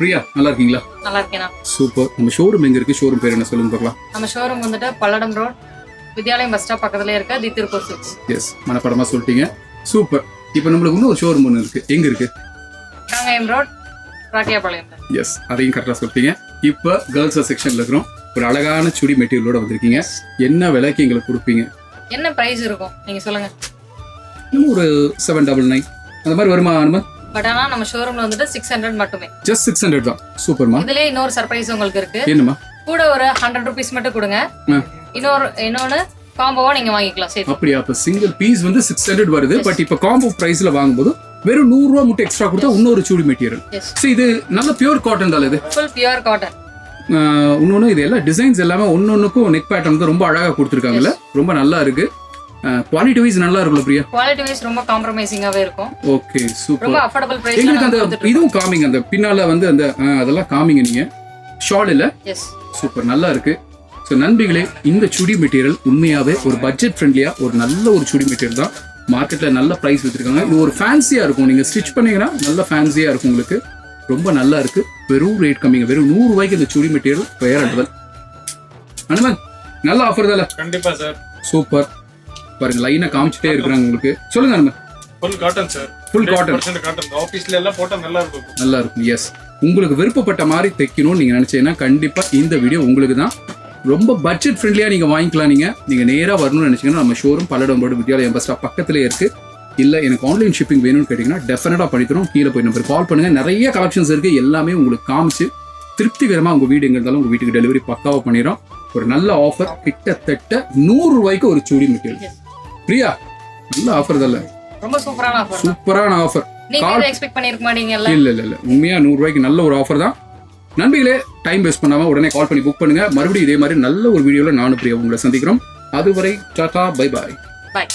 பிரியா நல்லா இருக்கீங்களா? நல்லா இருக்கேனா. சூப்பர். நம்ம ஷோரூம் எங்க இருக்கு? ஷோரூம் பேர் என்ன சொல்லுங்க பார்க்கலாம். நம்ம ஷோரூம் வந்துட்டு Palladam road Vidyalayam bus stop பக்கத்துல இருக்க தி திருப்பூர் சில்க்ஸ். எஸ், மனப்படமா சொல்லிட்டீங்க. சூப்பர். இப்போ நம்மளுக்கு இன்னும் ஒரு ஷோரூம் ஒன்று இருக்கு. எங்க இருக்கு? காங்கயம் ரோட் ராக்கியாபாளையம். எஸ், அதையும் கரெக்டாக சொல்லிட்டீங்க. இப்போ கேர்ள்ஸ் செக்ஷன்ல இருக்கிறோம். ஒரு அழகான சுடி மெட்டீரியலோட வந்திருக்கீங்க. என்ன விலைக்கு எங்களுக்கு கொடுப்பீங்க? என்ன பிரைஸ் இருக்கும் நீங்க சொல்லுங்க. இன்னும் ஒரு 799 அந்த மாதிரி வருமா? பட் ஆனா நம்ம ஷோரூம்ல வந்துட்டு 600 மட்டுமே. ஜஸ்ட் 600 தான். சூப்பர்மா. இதுலயே இன்னொரு சர்ப்ரைஸ் உங்களுக்கு இருக்கு. என்னமா? கூட ஒரு 100 rupees மட்டும் கொடுங்க. இன்னொன்னு காம்போவா நீங்க வாங்கிக்கலாம். சரி, அப்படியா? அப்ப சிங்கிள் பீஸ் வந்து 600 வருது. பட் இப்ப காம்போ பிரைஸ்ல வாங்கும்போது வெறும் 100 ரூபா மட்டும் எக்ஸ்ட்ரா கொடுத்தா இன்னொரு சுடி மெட்டீரியல். சோ இது நல்ல பியூர் காட்டன் தான். இது ஃபுல் பியூர் காட்டன். இன்னொன்னு இது எல்லாம் டிசைன்ஸ் எல்லாமே ஒன்னொன்னுக்கும் நெக் பேட்டர்ன் வந்து ரொம்ப அழகா கொடுத்துருக்காங்கல்ல. ரொம்ப நல்லா இருக்கு. குவாலிட்டி வைஸ் நல்லா இருக்குல்ல பிரியா? குவாலிட்டி வைஸ் ரொம்ப காம்ப்ரமைசிங்காவே இருக்கும். Okay, super. ரொம்ப அஃபோர்டபிள் பிரைஸ்ல எங்களுக்கு அந்த இதுவும் காமிங்க. அந்த பின்னால வந்து அந்த அதெல்லாம் காமிங்க நீங்க. ஷால் இல்ல? எஸ், சூப்பர், நல்லா இருக்கு. ஸோ நண்பிகளே, இந்த சுடி மெட்டீரியல் உண்மையாவே ஒரு பட்ஜெட் ஃப்ரெண்ட்லியா ஒரு நல்ல ஒரு சுடி மெட்டீரியல் தான். மார்க்கெட்ல நல்ல பிரைஸ் வச்சிருக்காங்க. இது ஒரு ஃபேன்சியா இருக்கும். நீங்க ஸ்டிச் பண்ணீங்கன்னா நல்ல ஃபேன்சியா இருக்கும் உங்களுக்கு. ரொம்ப நல்லா இருக்கு. வெறும் ரேட் கம்மிங்க. வெறும் 100 ரூபாய்க்கு இந்த சுடி மெட்டீரியல் வேற லெவல். அனுமன், நல்ல ஆஃபர் தானே? கண்டிப்பா சார். சூப்பர். பாருங்க, லைனா காமிச்சிட்டே இருக்காங்க உங்களுக்கு. சொல்லுங்க Hanuman. Full cotton sir. Full cotton. Cotton. ஆபீஸ்ல எல்லாம் போட்டா நல்லா இருக்கும். நல்லா இருக்கும். எஸ், உங்களுக்கு விருப்பப்பட்ட மாதிரி தைக்கணும்னு நீங்க நினைச்சீங்கன்னா கண்டிப்பா இந்த வீடியோ உங்களுக்கு தான். ரொம்ப பட்ஜெட் ஃப்ரெண்ட்லியா நீங்க வாங்கிக்கலாம். நீங்க நேரா வரணும்னு நினைச்சீங்கன்னா நம்ம showroom Palladam road Vidyalayam bus stop பக்கத்துல இருக்கு. இல்ல எனக்கு ஆன்லைன் ஷிப்பிங் வேணும்னு கேட்டீங்கன்னா டெஃபினட்டா பண்ணித்தரோம். கீழே போய் நம்பர் கால் பண்ணுங்க. நிறைய கலெக்ஷன்ஸ் இருக்கு. எல்லாமே உங்களுக்கு காமிச்சு திருப்திகரமா உங்க வீடு எங்க இருந்தாலும் உங்க வீட்டுக்கு டெலிவரி பக்காவா பண்ணிடும். ஒரு நல்ல ஆஃபர். கிட்டத்தட்ட 100 ரூபாய்க்கு ஒரு சுடி மெட்டீரியல். பிரியா, நல்ல ஆஃபர் தான். ரொம்ப சூப்பரான ஆஃபர். சூப்பரான ஆஃபர். நீங்க எக்ஸ்பெக்ட் பண்ணிருக்க மாட்டீங்கல்ல? இல்ல உண்மையா 100 ரூபாய்க்கு நல்ல ஒரு ஆஃபர் தான். நண்பிகளே, டைம் வேஸ்ட் பண்ணாம உடனே கால் பண்ணி புக் பண்ணுங்க. மறுபடியும் இதே மாதிரி நல்ல ஒரு வீடியோல நானும் பிரியா உங்களை சந்திக்கிறோம். அதுவரை டாடா, பை பாய். பாய்.